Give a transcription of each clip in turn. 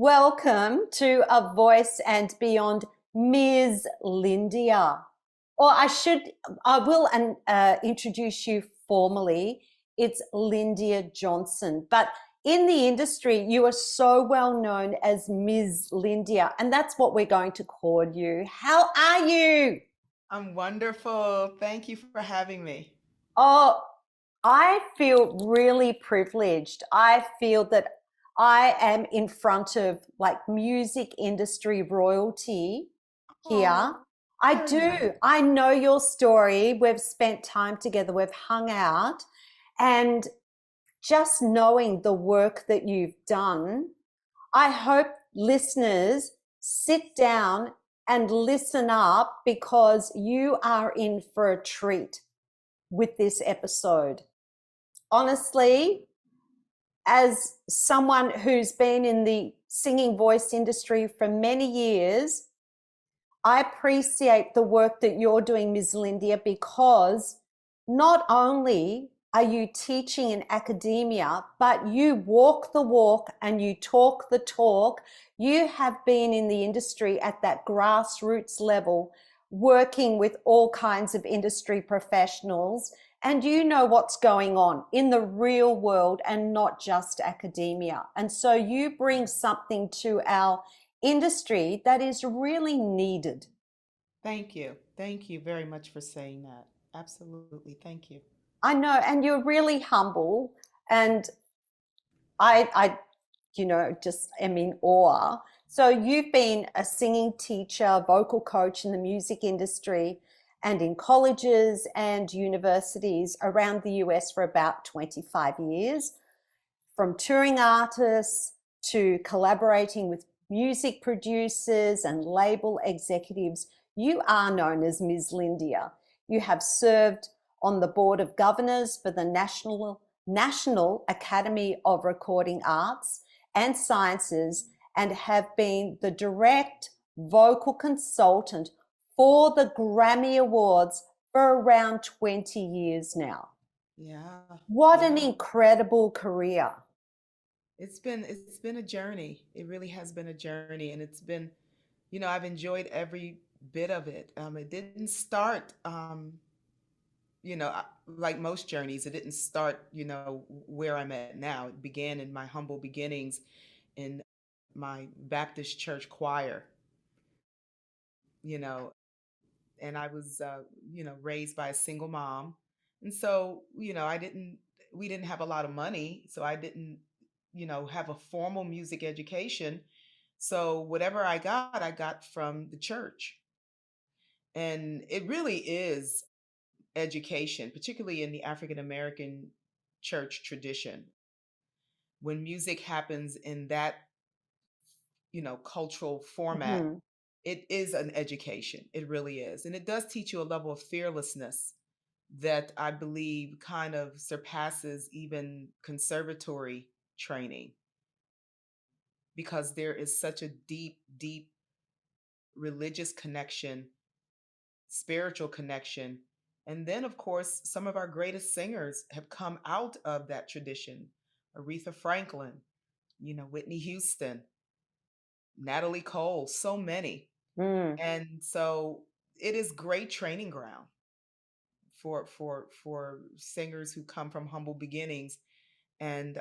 Welcome to A Voice and Beyond, Ms. Lyndia. Or I will introduce you formally. It's Lyndia Johnson. But in the industry, you are so well known as Ms. Lyndia, and that's what we're going to call you. How are you? I'm wonderful. Thank you for having me. Oh, I feel really privileged. I feel that I am in front of like music industry royalty here. Oh, I very nice. do. I know your story. We've spent time together, we've hung out, and just knowing the work that you've done, I hope listeners sit down and listen up because you are in for a treat with this episode. Honestly, as someone who's been in the singing voice industry for many years, I appreciate the work that you're doing, Ms. Lyndia, because not only are you teaching in academia, but you walk the walk and you talk the talk. You have been in the industry at that grassroots level, working with all kinds of industry professionals, and you know what's going on in the real world and not just academia. And so you bring something to our industry that is really needed. Thank you. Thank you very much for saying that. Absolutely. Thank you. I know, and you're really humble, and I just am in awe. So you've been a singing teacher, vocal coach in the music industry and in colleges and universities around the US for about 25 years, from touring artists to collaborating with music producers and label executives. You are known as Ms. Lyndia. You have served on the board of governors for the National Academy of Recording Arts and Sciences and have been the direct vocal consultant for the Grammy Awards for around 20 years now. Yeah. What an Yeah. incredible career. It's been a journey. It really has been a journey, and it's been, I've enjoyed every bit of it. It didn't start like most journeys, it didn't start, where I'm at now. It began in my humble beginnings in my Baptist church choir, you know, and I was, raised by a single mom. And so, we didn't have a lot of money. So I didn't, have a formal music education. So whatever I got from the church. And it really is education, particularly in the African American church tradition. When music happens in that, cultural format, Mhm. it is an education. It really is. And it does teach you a level of fearlessness that I believe kind of surpasses even conservatory training, because there is such a deep, deep religious connection, spiritual connection. And then, of course, some of our greatest singers have come out of that tradition. Aretha Franklin, Whitney Houston, Natalie Cole, so many. Mm. And so it is great training ground for singers who come from humble beginnings. And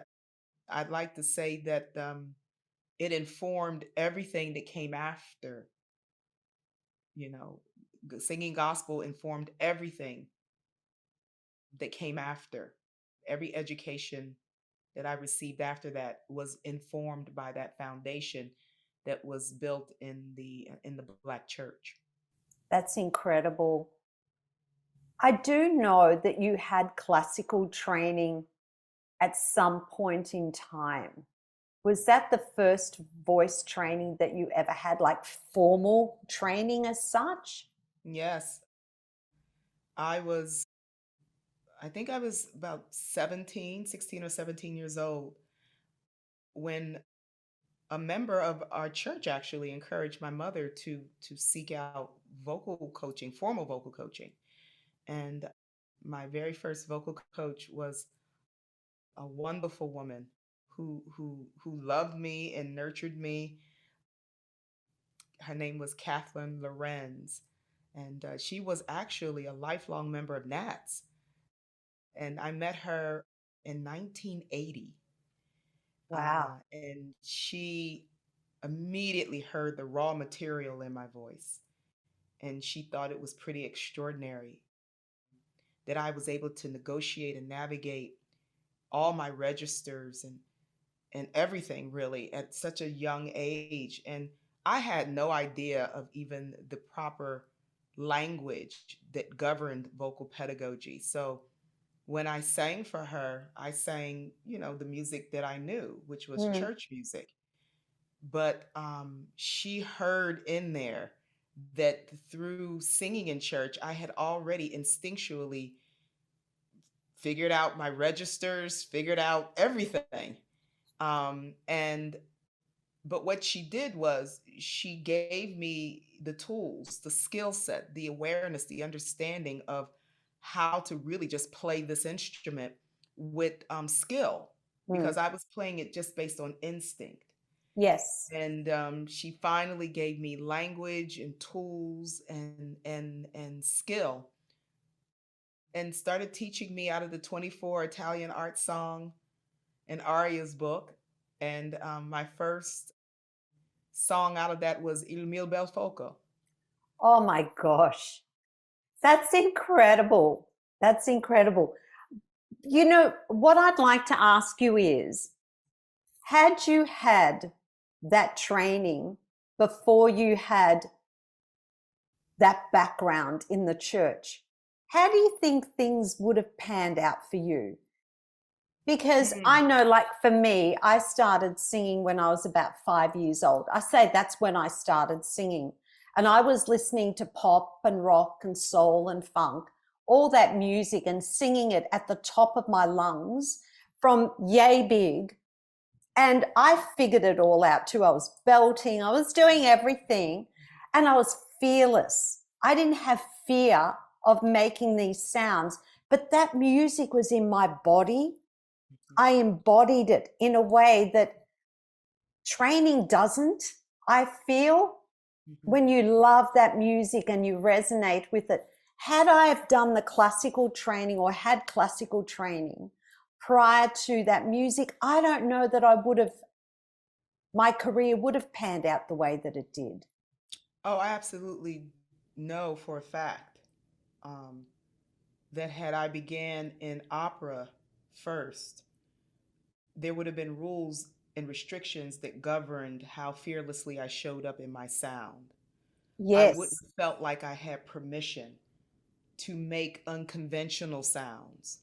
I'd like to say that it informed everything that came after. You know, singing gospel informed everything that came after. Every education that I received after that was informed by that foundation that was built in the Black church. That's incredible. I do know that you had classical training at some point in time. Was that the first voice training that you ever had, like formal training as such? Yes, I was I think I was about 17, 16 or 17 years old when a member of our church actually encouraged my mother to seek out vocal coaching, formal vocal coaching. And my very first vocal coach was a wonderful woman who loved me and nurtured me. Her name was Kathleen Lorenz, and she was actually a lifelong member of Nats. And I met her in 1980, Wow. and she immediately heard the raw material in my voice, and she thought it was pretty extraordinary that I was able to negotiate and navigate all my registers and everything really at such a young age. And I had no idea of even the proper language that governed vocal pedagogy. So when I sang for her, I sang, the music that I knew, which was Mm, church music. But she heard in there that through singing in church, I had already instinctually figured out my registers, figured out everything. And but what she did was she gave me the tools, the skill set, the awareness, the understanding of how to really just play this instrument with skill, mm. because I was playing it just based on instinct. Yes. And she finally gave me language and tools and skill, and started teaching me out of the 24 Italian art song and arias book. And my first song out of that was Il mio bel foco. Oh my gosh. That's incredible. That's incredible. You know, what I'd like to ask you is, had you had that training before you had that background in the church, how do you think things would have panned out for you? Because I Mm, know, like for me, I started singing when I was about 5 years old. I say that's when I started singing. And I was listening to pop and rock and soul and funk, all that music, and singing it at the top of my lungs from yay big. And I figured it all out too. I was belting, I was doing everything, and I was fearless. I didn't have fear of making these sounds, but that music was in my body. I embodied it in a way that training doesn't. I feel mhm. when you love that music and you resonate with it. Had I have done the classical training or had classical training prior to that music, I don't know that I would have, my career would have panned out the way that it did. Oh, I absolutely know for a fact um, that had I began in opera first, there would have been rules and restrictions that governed how fearlessly I showed up in my sound. I wouldn't Yes. have felt like I had permission to make unconventional sounds.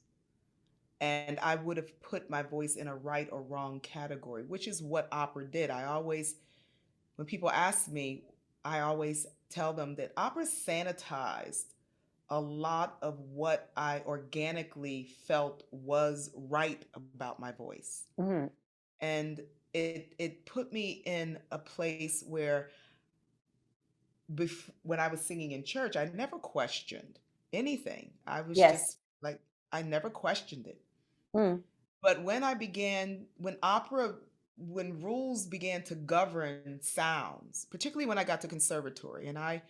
And I would have put my voice in a right or wrong category, which is what opera did. When people ask me, I always tell them that opera sanitized a lot of what I organically felt was right about my voice. Mhm. And it put me in a place where when I was singing in church, I never questioned anything. I was Yes. just like, I never questioned it. Mm. But when rules began to govern sounds, particularly when I got to conservatory, and I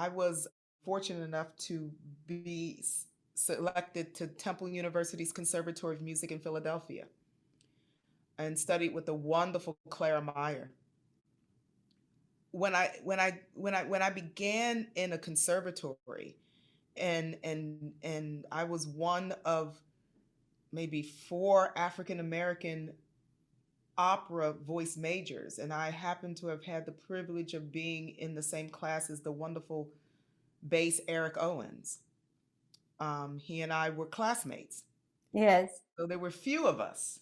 was fortunate enough to be selected to Temple University's Conservatory of Music in Philadelphia and studied with the wonderful Clara Meyer. When I began in a conservatory, and I was one of maybe four African American opera voice majors, and I happen to have had the privilege of being in the same class as the wonderful bass Eric Owens. He and I were classmates, Yes. so there were few of us.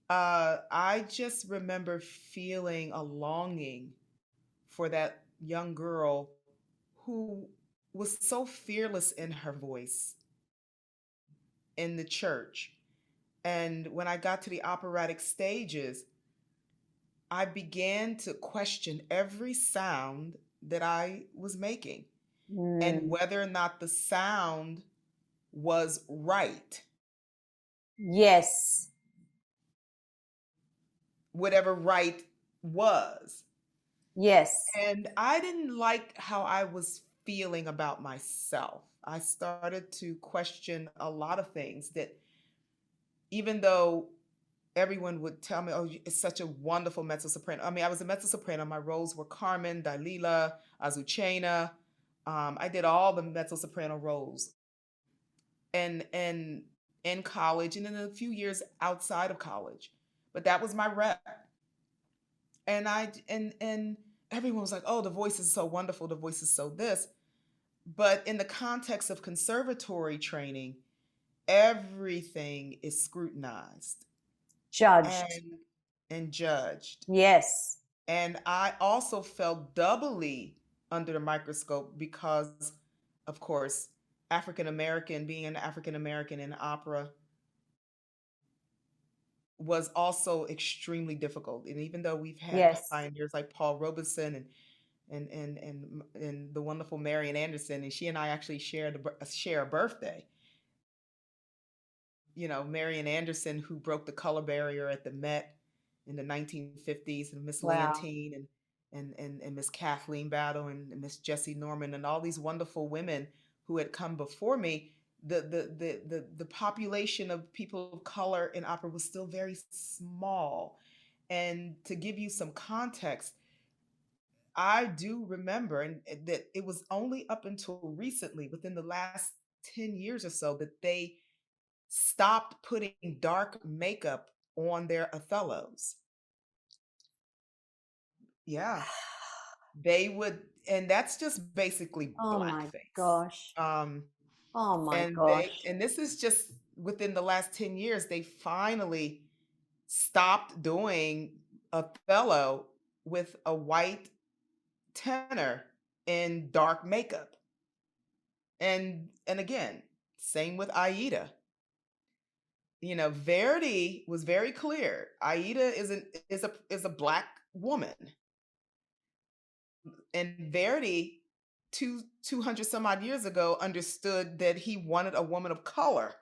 I just remember feeling a longing for that young girl who was so fearless in her voice in the church. And when I got to the operatic stages, I began to question every sound that I was making and Mm. whether or not the sound was right. Yes. whatever right was. Yes. And I didn't like how I was feeling about myself. I started to question a lot of things that, even though everyone would tell me, "Oh, it's such a wonderful mezzo soprano." I mean, I was a mezzo soprano. My roles were Carmen, Dalila, Azucena. I did all the mezzo soprano roles, and in college, and in a few years outside of college. But that was my rep, and everyone was like, "Oh, the voice is so wonderful. The voice is so this." But in the context of conservatory training, everything is scrutinized Judged. and judged. Yes. And I also felt doubly under the microscope because, of course, African American, being an African American in opera was also extremely difficult. And even though we've had Yes. pioneers like Paul Robeson and the wonderful Marian Anderson, and she and I actually share a birthday. You know, Marian Anderson, who broke the color barrier at the Met in the 1950s, and Miss Wow. Leontine and Miss Kathleen Battle and Miss Jessie Norman and all these wonderful women who had come before me. The population of people of color in opera was still very small. And to give you some context, I do remember that it was only up until recently, within the last 10 years or so, that they stopped putting dark makeup on their Othellos. Yeah, they would, and that's just basically Oh my blackface. gosh. Um, Oh my and gosh. this is just within the last 10 years, they finally stopped doing Othello with a white tenor in dark makeup. And again, same with Aida. You know, Verdi was very clear. Aida is a black woman, and Verdi, 200 some odd years ago, understood that he wanted a woman of color,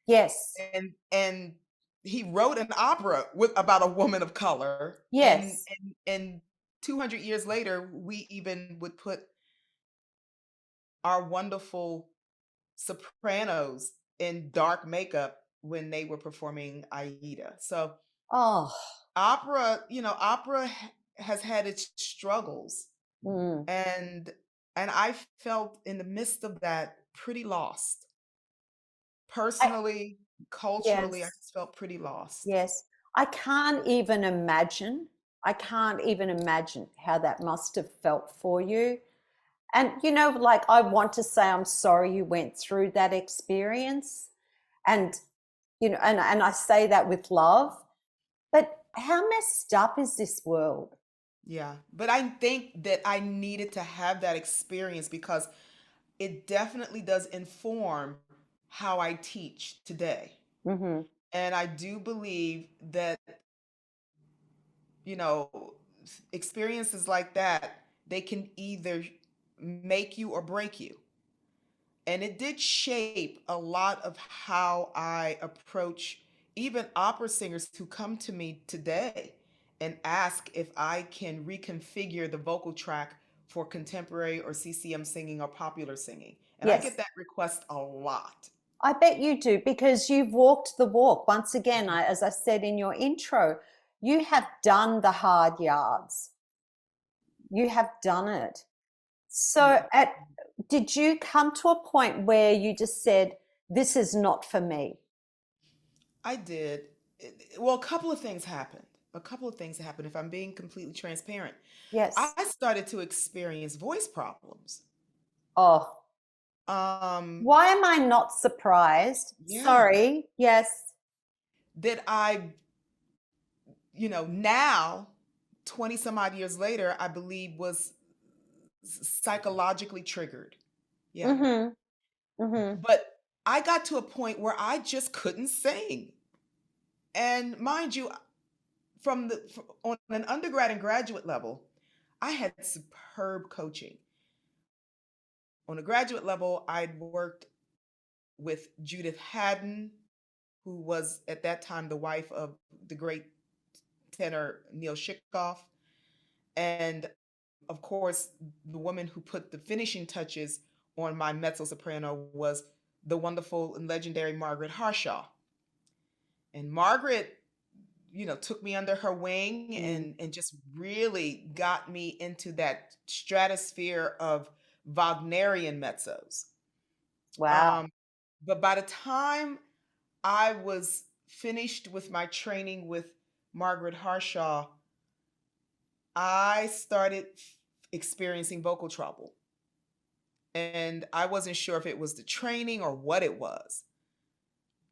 Yes. and he wrote an opera with about a woman of color, Yes. and 200 years later, we even would put our wonderful sopranos in dark makeup when they were performing Aida. So Oh. opera, opera has had its struggles, Mm. and I felt in the midst of that pretty lost. I, Personally, culturally, I yes. just felt pretty lost. Yes. I can't even imagine. I can't even imagine how that must have felt for you. And, like, I want to say I'm sorry you went through that experience. And, and I say that with love. But how messed up is this world? Yeah, but I think that I needed to have that experience because it definitely does inform how I teach today. Mm-hmm. And I do believe that, you know, experiences like that, they can either make you or break you. And it did shape a lot of how I approach even opera singers who come to me today and ask if I can reconfigure the vocal track for contemporary or CCM singing or popular singing. And I get Yes. that request a lot. I bet you do because you've walked the walk. Once again, as I said in your intro, you have done the hard yards. You have done it. So, Yeah, did you come to a point where you just said, "This is not for me"? I did. Well, a couple of things happened. A couple of things happened, if I'm being completely transparent. Yes. I started to experience voice problems. Oh, Um, why am I not surprised? yeah, Sorry. Yes. that now, 20 some odd years later, I believe was psychologically triggered. Yeah. Mm-hmm. Mm-hmm. But I got to a point where I just couldn't sing. And mind you, on an undergrad and graduate level, I had superb coaching. On a graduate level, I'd worked with Judith Haddon, who was at that time the wife of the great tenor Neil Shikoff, and of course, the woman who put the finishing touches on my mezzo soprano was the wonderful and legendary Margaret Harshaw. And Margaret, took me under her wing Mm. and just really got me into that stratosphere of Wagnerian mezzos. Wow. Um, but by the time I was finished with my training with Margaret Harshaw, I started experiencing vocal trouble. And I wasn't sure if it was the training or what it was.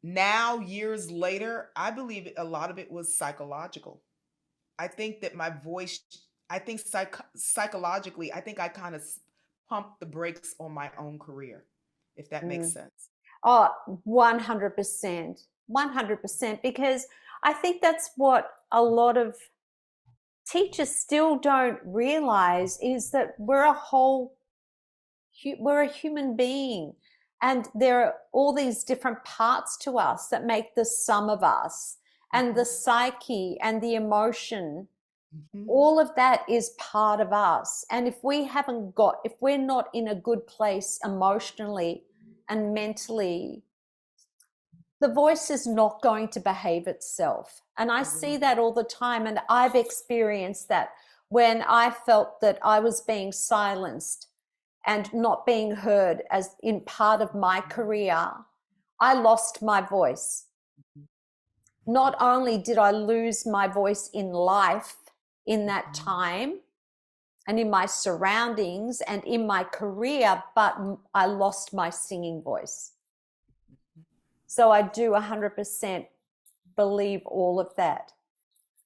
Now, years later, I believe a lot of it was psychological. I think that my voice, I think psychologically, I think I kind of pumped the brakes on my own career, if that makes Mm. sense. Oh, 100%. 100%. Because I think that's what a lot of teachers still don't realize is that we're a human being, and there are all these different parts to us that make the sum of us, and the Mhm, psyche and the emotion, mhm, all of that is part of us. And if we're not in a good place emotionally and mentally, the voice is not going to behave itself. And I see mhm, that all the time. And I've experienced that when I felt that I was being silenced and not being heard as in part of my career, I lost my voice. mhm, Not only did I lose my voice in life in that mhm. time and in my surroundings and in my career, but I lost my singing voice. So I do 100% believe all of that.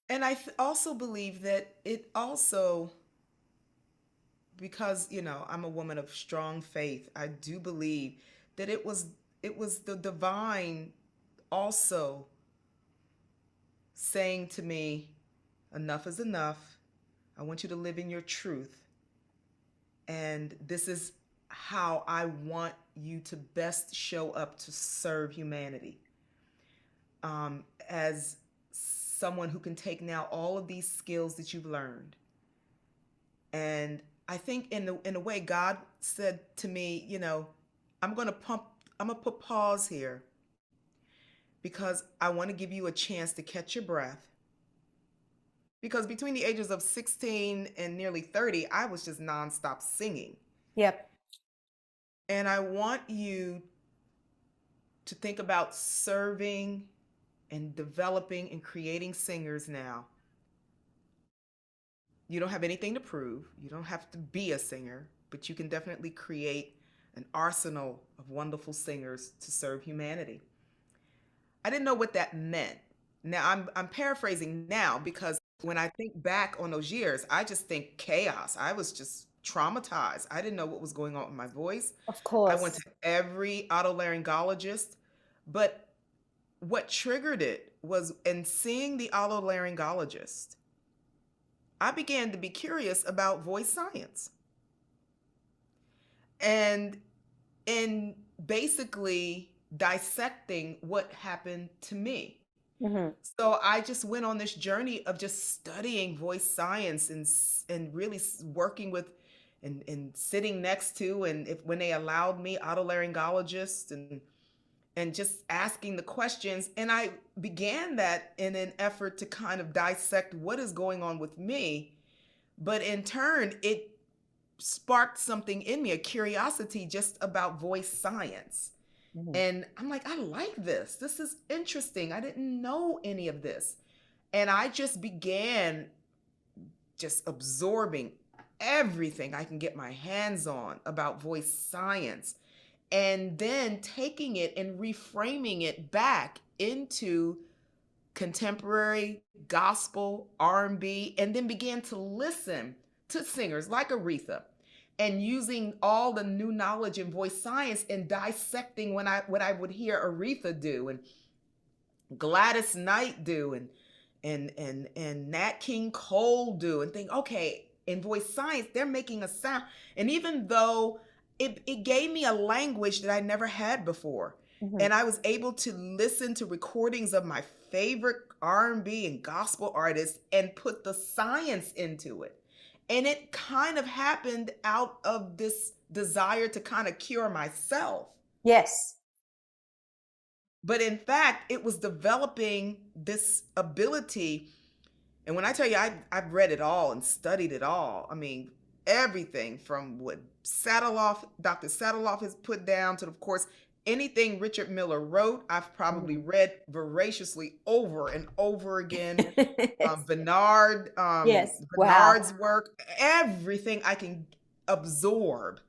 And I also believe that it also, because I'm a woman of strong faith, I do believe that it was the divine also saying to me, enough is enough. I want you to live in your truth. And this is how I want you to best show up to serve humanity. As someone who can take now all of these skills that you've learned. And I think in a way, God said to me, I'm gonna put pause here because I want to give you a chance to catch your breath. Because between the ages of 16 and nearly 30, I was just nonstop singing. Yep. And I want you to think about serving and developing and creating singers now. You don't have anything to prove. You don't have to be a singer, but you can definitely create an arsenal of wonderful singers to serve humanity. I didn't know what that meant. Now I'm paraphrasing now because when I think back on those years, I just think chaos. I was just traumatized. I didn't know what was going on with my voice. Of I went course. to every otolaryngologist, but what triggered it was in seeing the otolaryngologist, I began to be curious about voice science. And in basically dissecting what happened to me. Hmm. So I just went on this journey of just studying voice science and really working with and sitting next to, and if when they allowed me, otolaryngologists, and just asking the questions. And I began that in an effort to kind of dissect what is going on with me. But in turn, it sparked something in me, a curiosity just about voice science. Hmm. And I'm like, I like this. This is interesting. I didn't know any of this. And I just began just absorbing everything I can get my hands on about voice science, and then taking it and reframing it back into contemporary gospel R&B, and then began to listen to singers like Aretha and using all the new knowledge in voice science and dissecting what I would hear Aretha do and Gladys Knight do and Nat King Cole do, and think, okay, in voice science they're making a sound. And even though it gave me a language that I never had before, Mhm. And I was able to listen to recordings of my favorite R&B and gospel artists and put the science into it. And it kind of happened out of this desire to kind of cure myself. Yes. But in fact, it was developing this ability. And when I tell you, I've read it all and studied it all. I mean, everything from what Dr. Sataloff has put down to, of course, anything Richard Miller wrote, I've probably Mhm. read voraciously over and over again. Yes. Yes. Wow. Bernard's work, everything I can absorb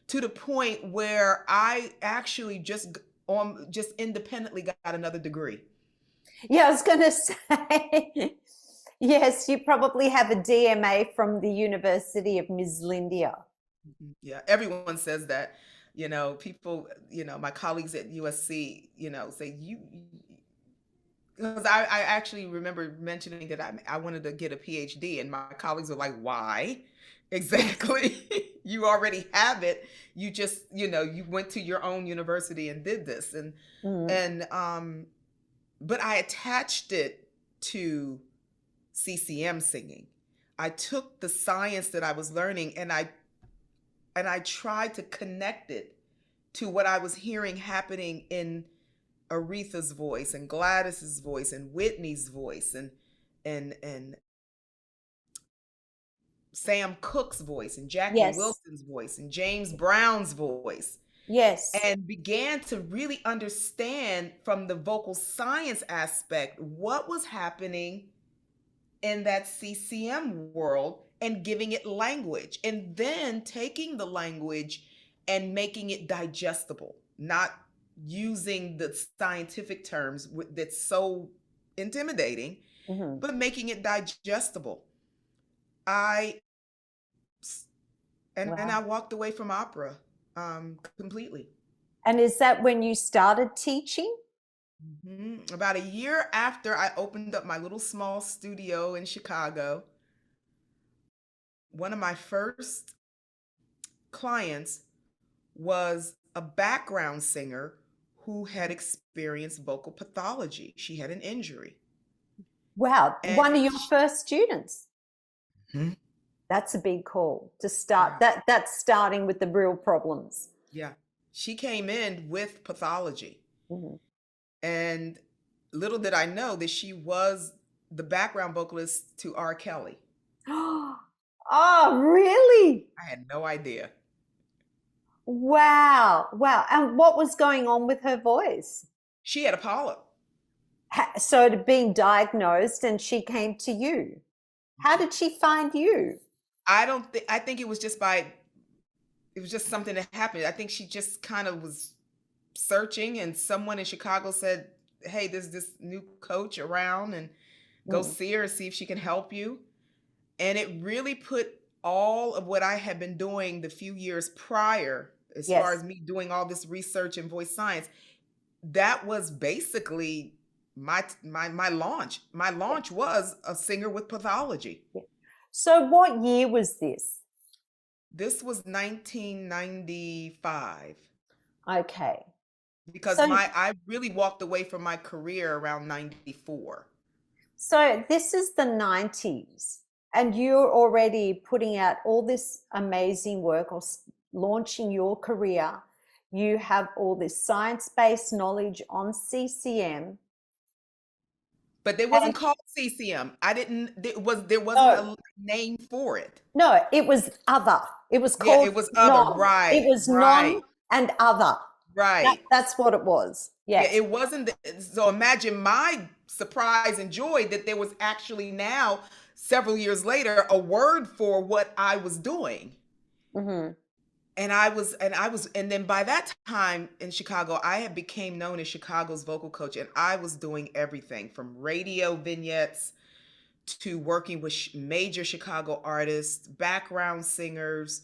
to the point where I actually just independently got another degree. Yeah, I was going to say, yes, you probably have a DMA from the University of MzLyndia. Yeah, everyone says that. People, my colleagues at USC, say because I actually remember mentioning that I wanted to get a PhD, and my colleagues were like, "Why?" Exactly. You already have it. You just, you went to your own university and did this, Mm. and but I attached it to CCM singing. I took the science that I was learning, and I tried to connect it to what I was hearing happening in Aretha's voice and Gladys's voice and Whitney's voice and Sam Cooke's voice and Jackie Yes. Wilson's voice and James Brown's voice, Yes. and began to really understand from the vocal science aspect what was happening in that CCM world and giving it language, and then taking the language and making it digestible, not using the scientific terms that's so intimidating, Mhm. but making it digestible. I and I Wow. walked away from opera completely. And is that when you started teaching? About a year after I opened up my little small studio in Chicago, one of my first clients was a background singer who had experienced vocal pathology. She had an injury. Wow. And One of your first students. Mhm. That's a big call to start. Yeah, That's starting with the real problems. yeah. She came in with pathology. Mhm. And little did I know that she was the background vocalist to R. Kelly. Oh, really? I had no idea. Wow. Wow. And what was going on with her voice? She had a polyp. So it had been diagnosed and she came to you. How did she find you? I think it was just something that happened. I think she just kind of was searching, and someone in Chicago said, "Hey, there's this new coach around, and go Mm. see her, see if she can help you." And it really put all of what I had been doing the few years prior, as far as Yes. me doing all this research in voice science, that was basically my launch. My Yeah. launch was a singer with pathology. Yeah. So what year was this? This was 1995. Okay. Because So I really walked away from my career around 94. so this is the 90s and you're already putting out all this amazing work or launching your career. You have all this science-based knowledge on CCM. But it wasn't And called CCM. I didn't there wasn't no, a name for it. no, it was other. It was Yeah, called it was other. non. It Right, was right, non and other. right. That's what it was. Yeah, Yes. it wasn't so imagine my surprise and joy that there was actually now several years later a word for what I was doing. Hmm. And then by that time in Chicago, I had became known as Chicago's vocal coach, and I was doing everything from radio vignettes to working with major Chicago artists, background singers,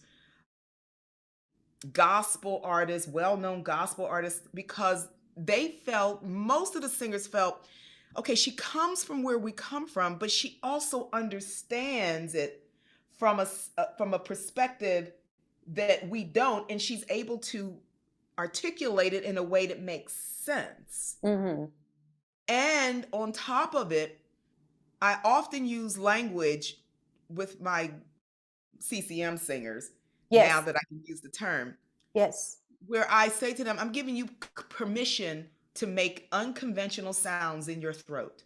gospel artists, well-known gospel artists, because most of the singers felt, okay, she comes from where we come from, but she also understands it from a perspective that we don't, and she's able to articulate it in a way that makes sense. Mm-hmm. And on top of it, I often use language with my CCM singers, now Yes. that I can use the term, Yes. where I say to them, I'm giving you permission to make unconventional sounds in your throat.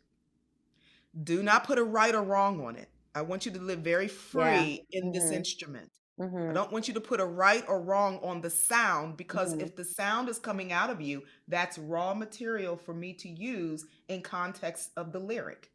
Do not put a right or wrong on it. I want you to live very Yeah. free in this Mm-hmm. instrument. I Mm-hmm. don't want you to put a right or wrong on the sound, because Mm-hmm. if the sound is coming out of you, that's raw material for me to use in context of the lyric.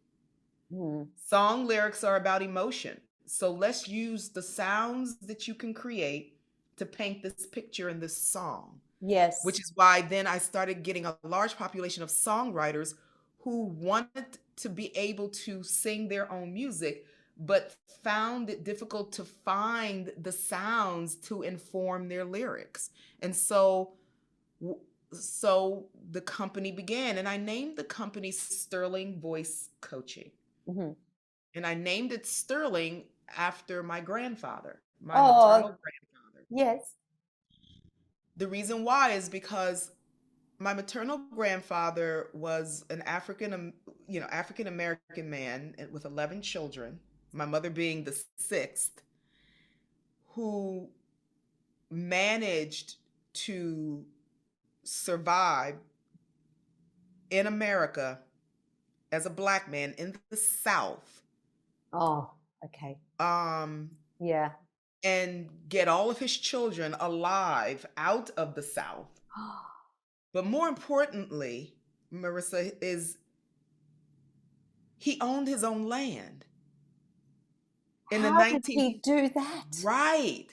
Mm-hmm. Song lyrics are about emotion. So let's use the sounds that you can create to paint this picture in this song, which Yes. is why then I started getting a large population of songwriters who wanted to be able to sing their own music, but found it difficult to find the sounds to inform their lyrics. And so the company began, and I named the company Sterling Voice Coaching. Mm-hmm. And I named it Sterling after my grandfather, my maternal Oh, grandfather. yes. The reason why is because my maternal grandfather was an African American man with 11 children, my mother being the sixth, who managed to survive in America as a black man in the South, Oh, okay. um, Yeah. and get all of his children alive out of the South. But more importantly, Marissa, is he owned his own land in the How did 19th. he do that? Right.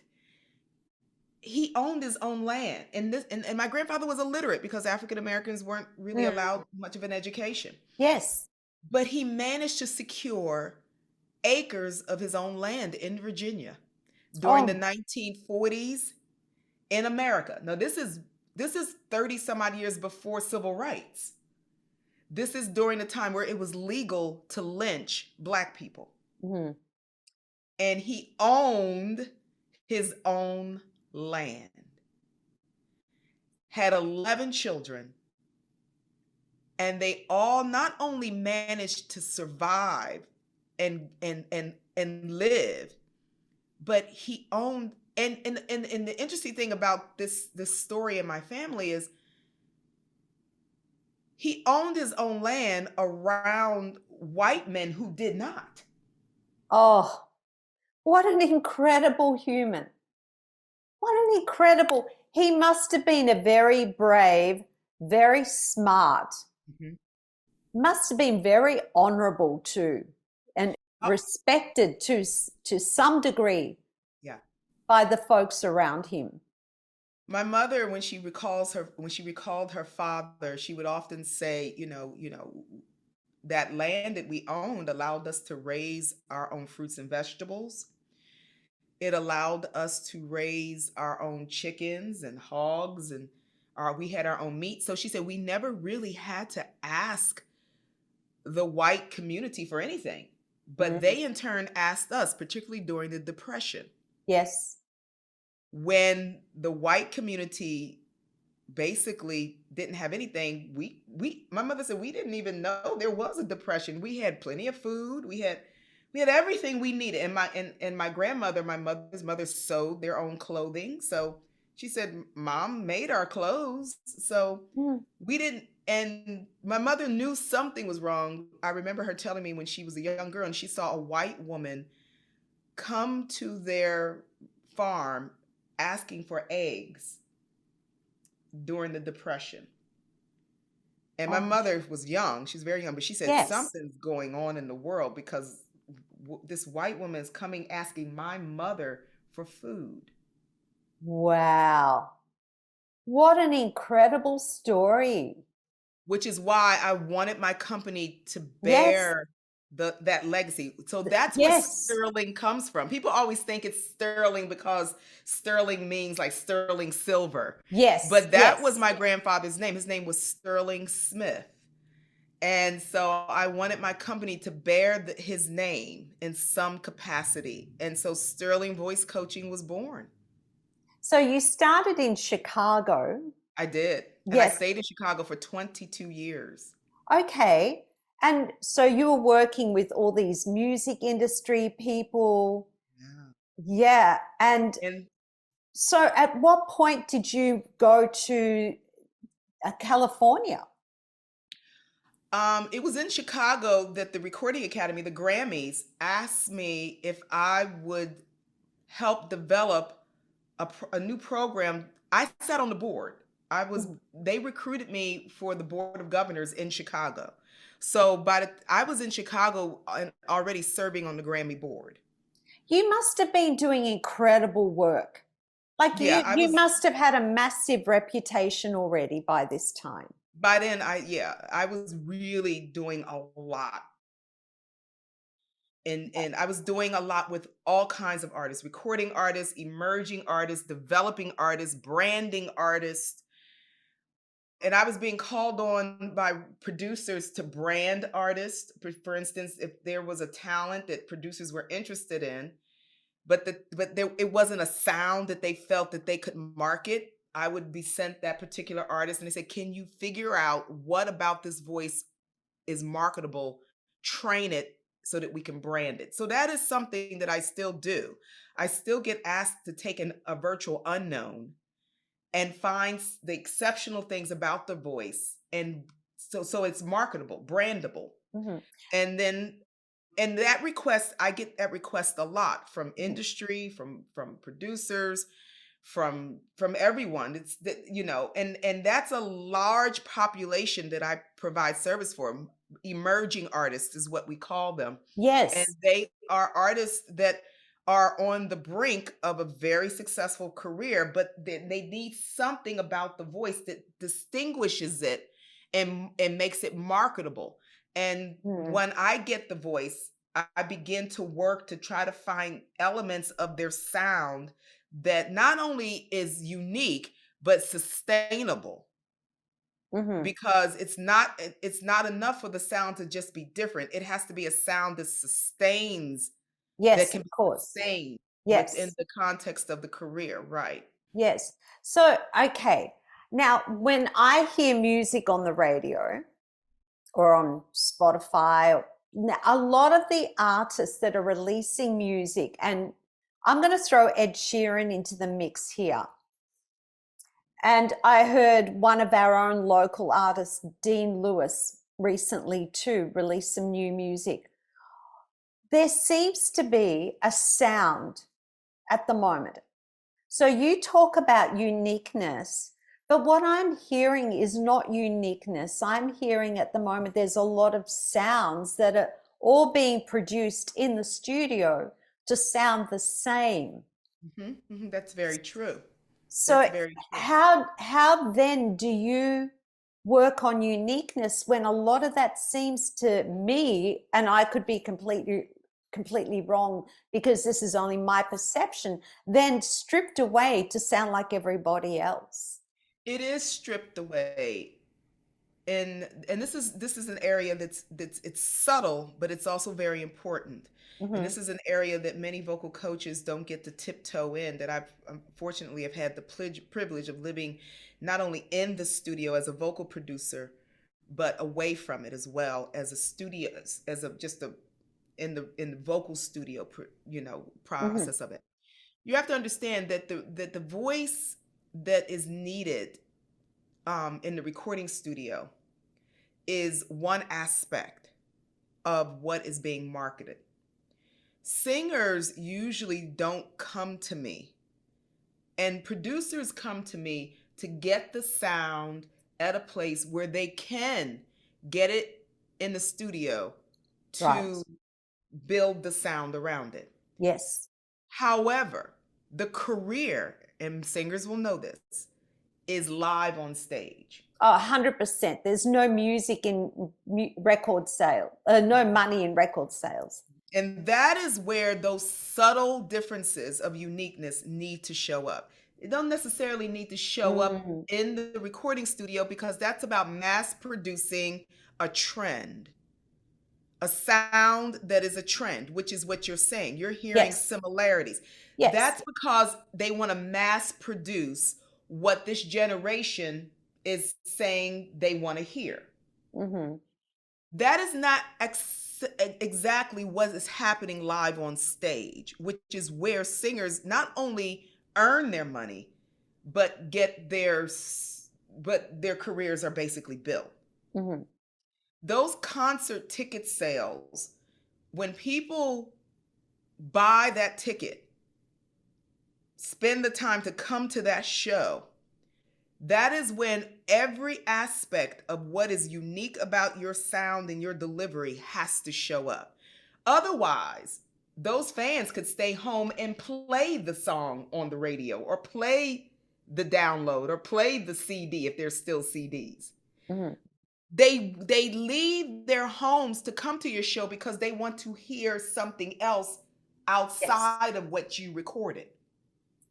He owned his own land. And my grandfather was illiterate because African Americans weren't really Mm. allowed much of an education. Yes. But he managed to secure acres of his own land in Virginia during the Oh, 1940s in America. Now this is 30 some odd years before civil rights. This is during the time where it was legal to lynch black people. mm-hmm. And he owned his own land, had 11 children, and they all not only managed to survive and live, but he owned. And the interesting thing about this story in my family is he owned his own land around white men who did not. Oh, what an incredible human. What an incredible. He must have been a very brave, very smart, Mhm. must have been very honorable too, and Oh, respected to some degree yeah. by the folks around him. My mother, when she recalled her father, she would often say, that land that we owned allowed us to raise our own fruits and vegetables. It allowed us to raise our own chickens and hogs, and we had our own meat. So she said we never really had to ask the white community for anything, but Mm. they in turn asked us, particularly during the Depression, Yes. when the white community basically didn't have anything. We my mother said we didn't even know there was a depression. We had plenty of food. We had everything we needed. And my grandmother, my mother's mother, sewed their own clothing. So she said mom made our clothes. So Mm. we didn't. And my mother knew something was wrong. I remember her telling me when she was a young girl and she saw a white woman come to their farm asking for eggs during the Depression. And my Oh, mother was young. She's very young, but she said yes. something's going on in the world because this white woman is coming asking my mother for food. Wow. What an incredible story. Which is why I wanted my company to Yes. bear that legacy. So that's where Yes. sterling comes from. People always think it's sterling because sterling means like sterling silver. Yes. But that was Yes. my grandfather's name. His name was Sterling Smith. And so I wanted my company to bear his name in some capacity. And so Sterling Voice Coaching was born. So you started in Chicago. I did. And I Yes. stayed in Chicago for 22 years. Okay. And so you were working with all these music industry people. Yeah. Yeah. And And so at what point did you go to California? it was in Chicago that the Recording Academy, the Grammys, asked me if I would help develop a new program. I sat on the board. Mhm. They recruited me for the board of governors in Chicago. So I was in Chicago and already serving on the Grammy board. You must have been doing incredible work. Like Yeah, you must have had a massive reputation already by this time. by then I was really doing a lot. And I was doing a lot with all kinds of artists, recording artists, emerging artists, developing artists, branding artists. And I was being called on by producers to brand artists. For instance, if there was a talent that producers were interested in, it wasn't a sound that they felt that they could market, I would be sent that particular artist and they said, "Can you figure out what about this voice is marketable? Train it so that we can brand it." So that is something that I still do. I still get asked to take a virtual unknown and finds the exceptional things about the voice, and so it's marketable, brandable. Mhm. And then and that request, I get that request a lot from Mhm. industry, from producers, from everyone. It's that, and that's a large population that I provide service for. Emerging artists is what we call them. And Yes. they are artists that are on the brink of a very successful career, but they need something about the voice that distinguishes it and makes it marketable. And Mm. when I get the voice, I begin to work to try to find elements of their sound that not only is unique but sustainable, Mhm. because it's not enough for the sound to just be different. It has to be a sound that sustains, that Yes, can of be course. sustained within Yes. the context of the career, right? Yes. So, okay. Now, when I hear music on the radio or on Spotify, now, a lot of the artists that are releasing music, and I'm going to throw Ed Sheeran into the mix here. And I heard one of our own local artists, Dean Lewis, recently too, release some new music. There seems to be a sound at the moment. So you talk about uniqueness, but what I'm hearing is not uniqueness. I'm hearing at the moment there's a lot of sounds that are all being produced in the studio to sound the same. That's very true. That's So very true. how then do you work on uniqueness when a lot of that seems to me, and I could be completely wrong because this is only my perception, then stripped away to sound like everybody else? It is stripped away. And this is an area that's it's subtle, but it's also very important. And Hmm. this is an area that many vocal coaches don't get to tiptoe in, that I've unfortunately have had the privilege of living not only in the studio as a vocal producer, but away from it as well, as a studio, as a just a in the vocal studio, Hmm. process of it. You have to understand that the voice that is needed in the recording studio is one aspect of what is being marketed. Singers usually don't come to me, and producers come to me to get the sound at a place where they can get it in the studio Right. to build the sound around it. Yes. However, the career, and singers will know this, is live on stage. Oh, 100%. There's no music in record sale, no money in record sales. And that is where those subtle differences of uniqueness need to show up. It don't necessarily need to show up Mm. in the recording studio, because that's about mass producing a trend, a sound that is a trend, which is what you're saying. You're hearing Yes. similarities. Yes. That's because they want to mass produce what this generation is saying they want to hear. Mm-hmm. That is not exactly what is happening live on stage, which is where singers not only earn their money, but their careers are basically built. Mm-hmm. Those concert ticket sales, when people buy that ticket, spend the time to come to that show, that is when every aspect of what is unique about your sound and your delivery has to show up. Otherwise, those fans could stay home and play the song on the radio, or play the download, or play the CD if there's still CDs. Mm-hmm. They leave their homes to come to your show because they want to hear something else outside of what you recorded.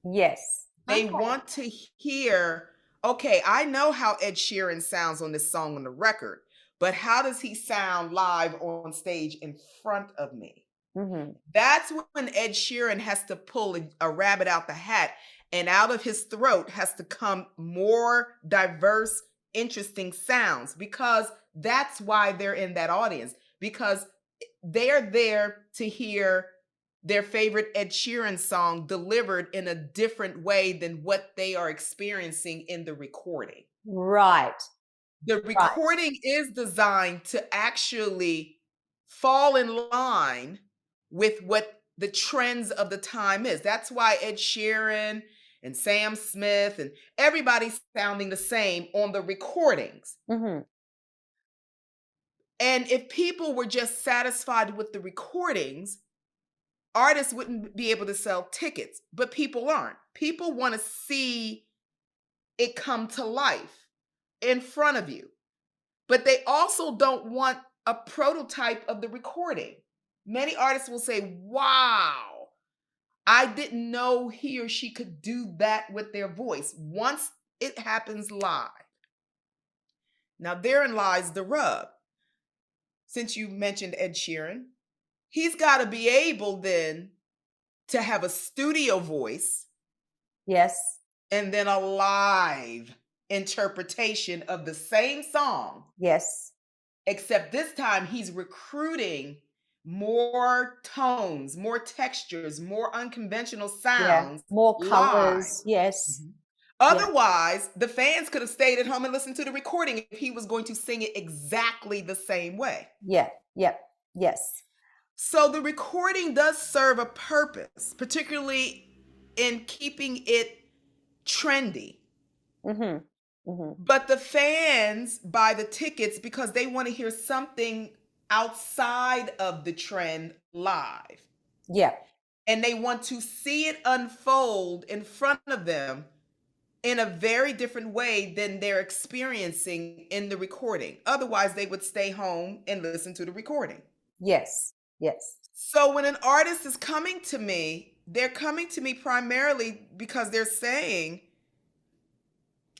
Yes. They Okay. want to hear, okay, I know how Ed Sheeran sounds on this song on the record, but how does he sound live on stage in front of me? Mm-hmm. That's when Ed Sheeran has to pull a rabbit out the hat, and out of his throat has to come more diverse, interesting sounds, because that's why they're in that audience, because they're there to hear their favorite Ed Sheeran song delivered in a different way than what they are experiencing in the recording. Right. The recording is designed to actually fall in line with what the trends of the time is. That's why Ed Sheeran and Sam Smith and everybody's sounding the same on the recordings. Mm-hmm. And if people were just satisfied with the recordings, artists wouldn't be able to sell tickets, but people aren't. People want to see it come to life in front of you, but they also don't want a prototype of the recording. Many artists will say, wow, I didn't know he or she could do that with their voice once it happens live. Now, therein lies the rub. Since you mentioned Ed Sheeran, he's got to be able then to have a studio voice. Yes. And then a live interpretation of the same song. Yes. Except this time he's recruiting more tones, more textures, more unconventional sounds. Yeah. More live. colors. Yes. Mm-hmm. Otherwise, the fans could have stayed at home and listened to the recording if he was going to sing it exactly the same way. Yeah. Yep. Yes. So the recording does serve a purpose, particularly in keeping it trendy. Mm-hmm. Mm-hmm. But the fans buy the tickets because they want to hear something outside of the trend live. Yeah. And they want to see it unfold in front of them in a very different way than they're experiencing in the recording. Otherwise, they would stay home and listen to the recording. Yes. Yes. So when an artist is coming to me, they're coming to me primarily because they're saying,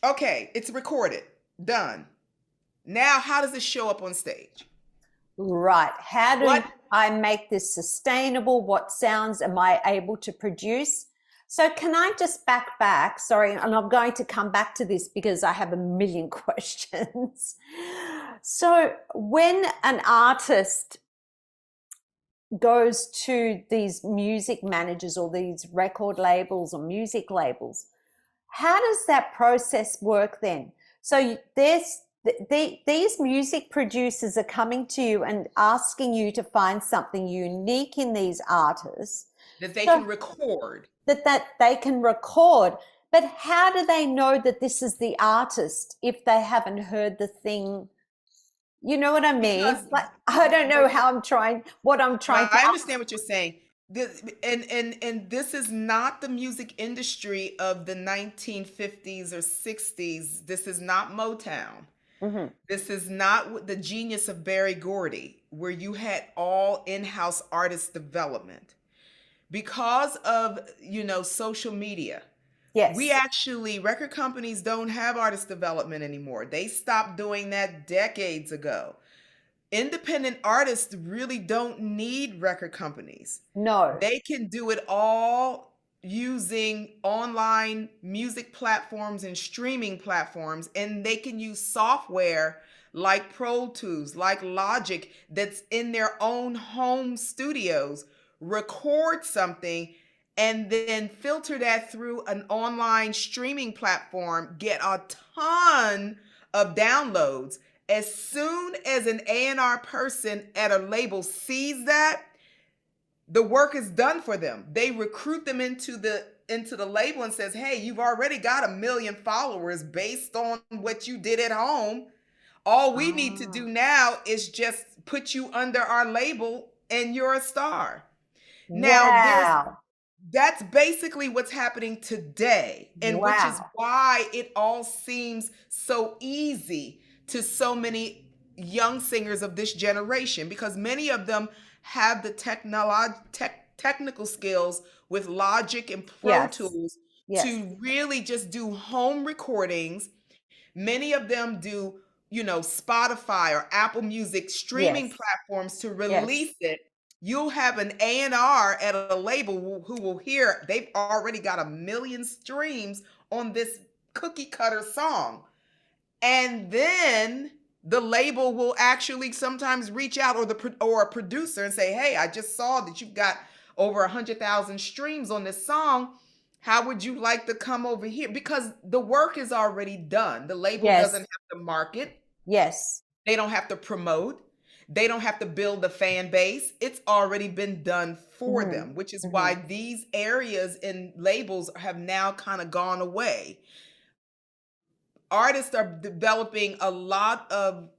okay, it's recorded, done. Now, how does it show up on stage? Right. How do I make this sustainable? What sounds am I able to produce? So can I just back? Sorry, and I'm going to come back to this because I have a million questions. So when an artist goes to these music managers or these record labels or music labels, how does that process work then? So these music producers are coming to you and asking you to find something unique in these artists that they can record. That they can record. But how do they know that this is the artist if they haven't heard the thing? You know what I mean? Like, I don't know what I'm trying to. I understand what you're saying. And this is not the music industry of the 1950s or 60s. This is not Motown. Mm-hmm. This is not the genius of Berry Gordy, where you had all in-house artist development. Because of, social media. Yes. Record companies don't have artist development anymore. They stopped doing that decades ago. Independent artists really don't need record companies. No. They can do it all using online music platforms and streaming platforms, and they can use software like Pro Tools, like Logic, that's in their own home studios, record something, and then filter that through an online streaming platform, get a ton of downloads. As soon as an A&R person at a label sees that, the work is done for them. They recruit them into the label and says, "Hey, you've already got 1 million followers based on what you did at home. All we need to Ah, do now is just put you under our label and you're a star." Now, wow. that's basically what's happening today, and which is Wow. why it all seems so easy to so many young singers of this generation, because many of them have the technical skills with Logic and Pro Yes. Tools Yes. to really just do home recordings. Many of them do, Spotify or Apple Music streaming Yes. platforms to Yes. release it. You'll have an A&R at a label who will hear they've already got 1 million streams on this cookie cutter song. And then the label will actually sometimes reach out, or a producer, and say, "Hey, I just saw that you've got over 100,000 streams on this song. How would you like to come over here?" Because the work is already done. The label doesn't Yes. have to market. Yes. They don't have to promote. They don't have to build the fan base. It's already been done for Hmm. them, which is Hmm. why these areas and labels have now kind of gone away. Artists are developing a lot of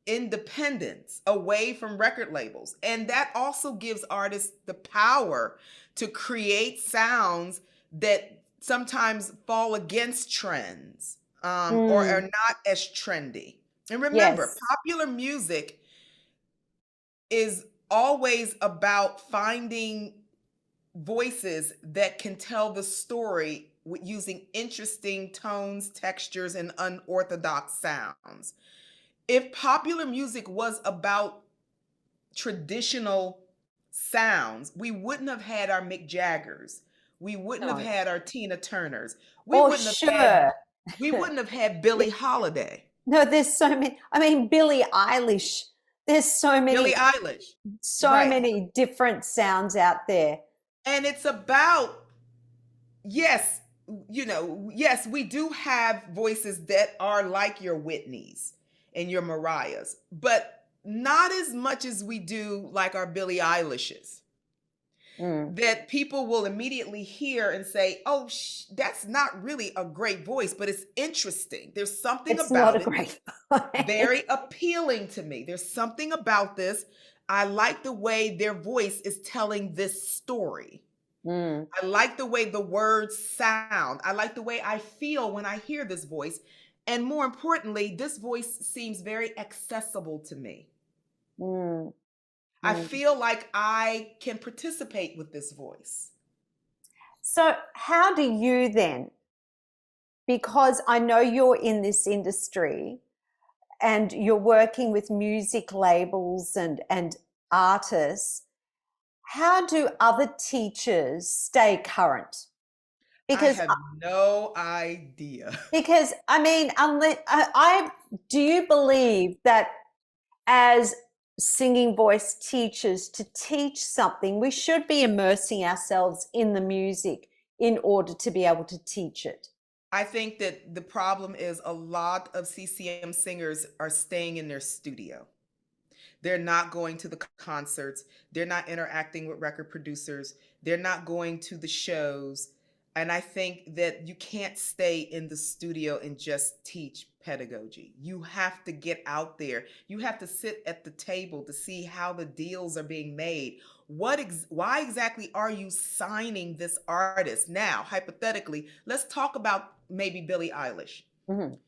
independence away from record labels. And that also gives artists the power to create sounds that sometimes fall against trends, or are Mm. not as trendy. And remember, Yes. popular music is always about finding voices that can tell the story using interesting tones, textures, and unorthodox sounds. If popular music was about traditional sounds, we wouldn't have had our Mick Jaggers. We wouldn't have No. had our Tina Turners. We Oh, wouldn't have had sure. we wouldn't have had Billie Holiday, No, there's so many. I mean, Billie Eilish. There's Billie Eilish. so Right. many different sounds out there. And it's about, yes, yes, we do have voices that are like your Whitneys and your Mariahs, but not as much as we do like our Billie Eilishes, Mm. that people will immediately hear and say, "Oh, that's not really a great voice, but it's interesting. There's something It's not a about it great voice. very appealing to me. There's something about this. I like the way their voice is telling this story. Mm. I like the way the words sound. I like the way I feel when I hear this voice. And more importantly, this voice seems very accessible to me. Mm. I Mm. feel like I can participate with this voice." So, how do you then, because I know you're in this industry and you're working with music labels and artists, how do other teachers stay current? I Because have no idea. because I mean, unless I do you believe that as singing voice teachers to teach something, we should be immersing ourselves in the music in order to be able to teach it? I think that the problem is a lot of CCM singers are staying in their studio. They're not going to the concerts. They're not interacting with record producers. They're not going to the shows. And I think that you can't stay in the studio and just teach pedagogy. You have to get out there. You have to sit at the table to see how the deals are being made. Why exactly are you signing this artist? Now, hypothetically, let's talk about maybe Billie Eilish. Mhm.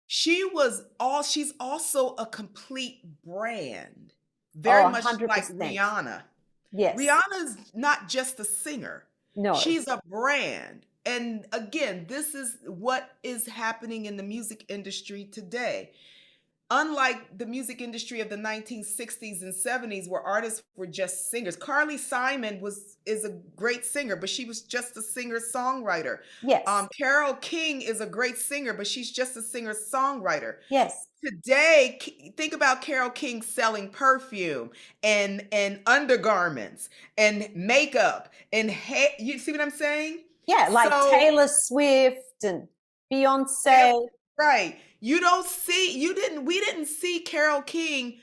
She's also a complete brand, Oh, very much like 100%. Rihanna. Yes. Rihanna's not just a singer, No. she's a brand. And again, this is what is happening in the music industry today. unlike the music industry of the 1960s and 70s where artists were just singers. Carly Simon is a great singer, but she was just a singer-songwriter. Yes. Carole King is a great singer, but she's just a singer-songwriter. Yes. Today, think about Carole King selling perfume and undergarments and makeup and hair. You see what I'm saying? Yeah, like So, Taylor Swift and Beyonce. right. We didn't see Carole King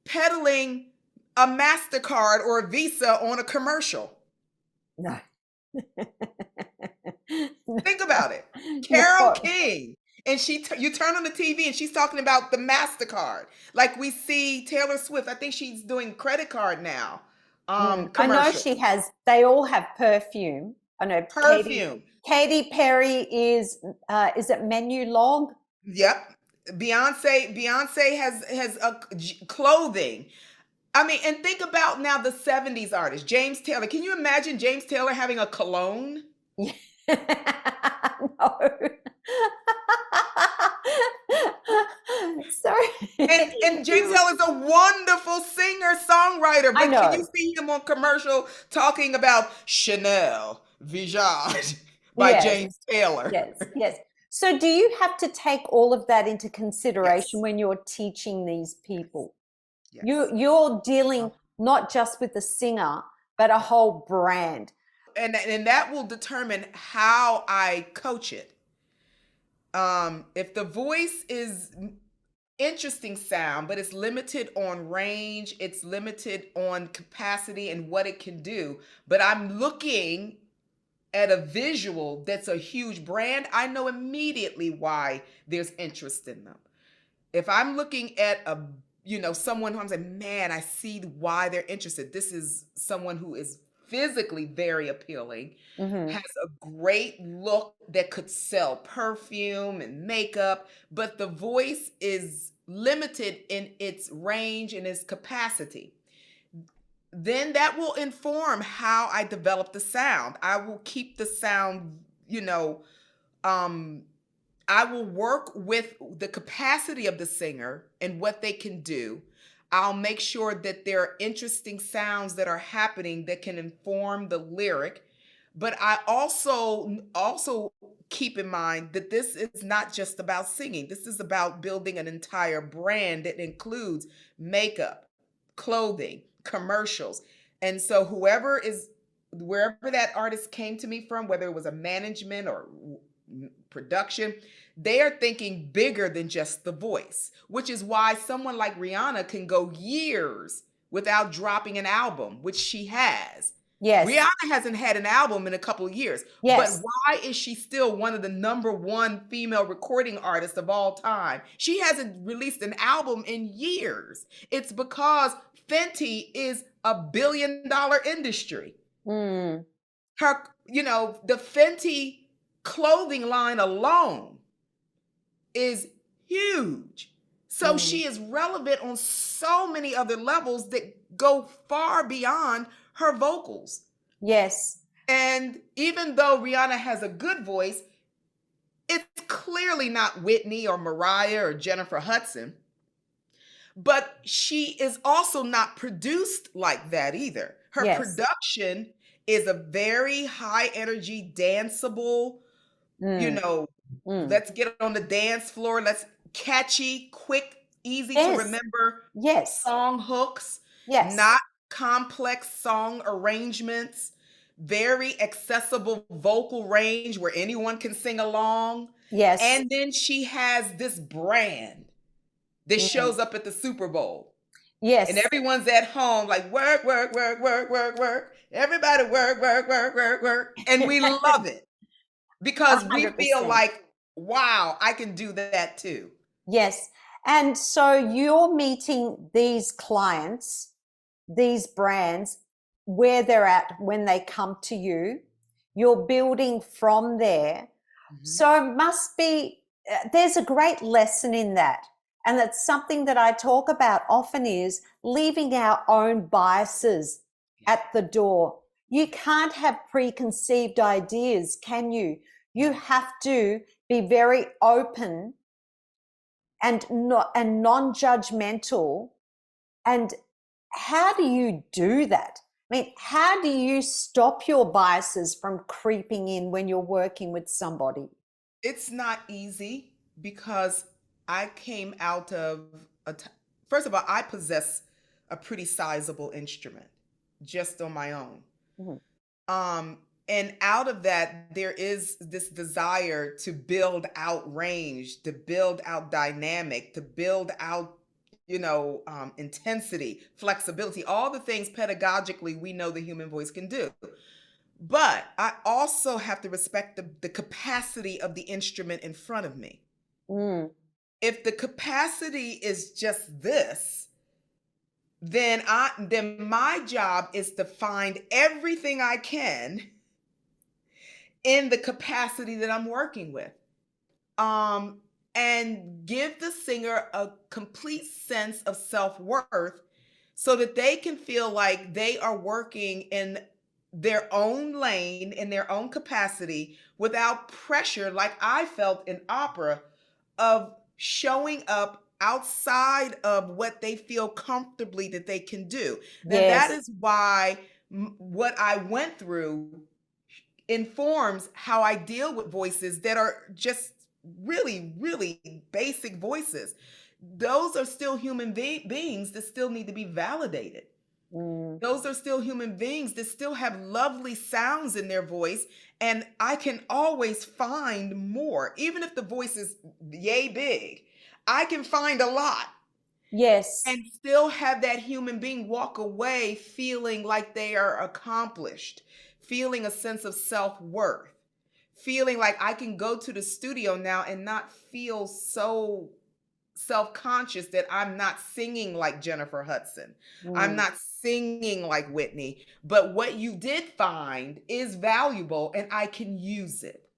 peddling a MasterCard or a Visa on a commercial. No. Think about it. No. Carole King. And you turn on the TV and she's talking about the MasterCard. Like we see Taylor Swift. I think she's doing credit card now. I know Commercials. she has. They all have perfume. I know Perfume. Katy Perry is it Menu Log? Yep. Beyonce has a clothing. I mean, and think about now the 70s artist, James Taylor. Can you imagine James Taylor having a cologne? No. Sorry. And James Taylor's a wonderful singer, songwriter, but can you see him on commercial talking about Chanel Visage by James Taylor? Yes, yes. So do you have to take all of that into consideration when you're teaching these people? Yes. You're dealing not just with the singer, but a whole brand. And that will determine how I coach it. If the voice is interesting sound, but it's limited on range, it's limited on capacity and what it can do, but I'm looking at a visual that's a huge brand, I know immediately why there's interest in them. If I'm looking at someone who I'm saying, man, I see why they're interested. This is someone who is physically very appealing, has a great look that could sell perfume and makeup, but the voice is limited in its range and its capacity. Then that will inform how I develop the sound. I will keep the sound, I will work with the capacity of the singer and what they can do. I'll make sure that there are interesting sounds that are happening that can inform the lyric. But I also keep in mind that this is not just about singing. This is about building an entire brand that includes makeup, clothing, commercials. And so wherever that artist came to me from, whether it was a management or production, they are thinking bigger than just the voice, which is why someone like Rihanna can go years without dropping an album, which she has. Yes. Rihanna hasn't had an album in a couple of years. Yes. But why is she still one of the #1 female recording artists of all time? She hasn't released an album in years. It's because Fenty is a $1 billion industry. Mm. Her, the Fenty clothing line alone is huge. So she is relevant on so many other levels that go far beyond her vocals. Yes. And even though Rihanna has a good voice, it's clearly not Whitney or Mariah or Jennifer Hudson. But she is also not produced like that either. Her production is a very high energy, danceable, let's get on the dance floor. Let's catchy, quick, easy to remember song hooks, not complex song arrangements, very accessible vocal range where anyone can sing along. Yes. And then she has this brand that shows up at the Super Bowl. Yes. And everyone's at home like work, work, work, work, work, work. Everybody work, work, work, work, work. And we love it because 100%. We feel like, wow, I can do that too. Yes. And so you're meeting these clients, these brands, where they're at when they come to you. You're building from there. So it must be, there's a great lesson in that. And that's something that I talk about often is leaving our own biases at the door. You can't have preconceived ideas, can you? You have to be very open and non-judgmental. And how do you do that? I mean, how do you stop your biases from creeping in when you're working with somebody? It's not easy because I came out of first of all, I possess a pretty sizable instrument just on my own. Mhm. And out of that, there is this desire to build out range, to build out dynamic, to build out, intensity, flexibility, all the things pedagogically we know the human voice can do. But I also have to respect the capacity of the instrument in front of me. Mm. If the capacity is just this, then my job is to find everything I can in the capacity that I'm working with. Um, and give the singer a complete sense of self-worth so that they can feel like they are working in their own lane, in their own capacity, without pressure, like I felt in opera, of showing up outside of what they feel comfortably that they can do. And that Yes. is why what I went through informs how I deal with voices that are just really, really basic voices. Those are still human beings that still need to be validated. Mm. Those are still human beings that still have lovely sounds in their voice. And I can always find more. Even if the voice is yay big, I can find a lot Yes. and still have that human being walk away feeling like they are accomplished, feeling a sense of self-worth, feeling like I can go to the studio now and not feel so self-conscious that I'm not singing like Jennifer Hudson. I'm Mm. not singing like Whitney, but what you did find is valuable and I can use it.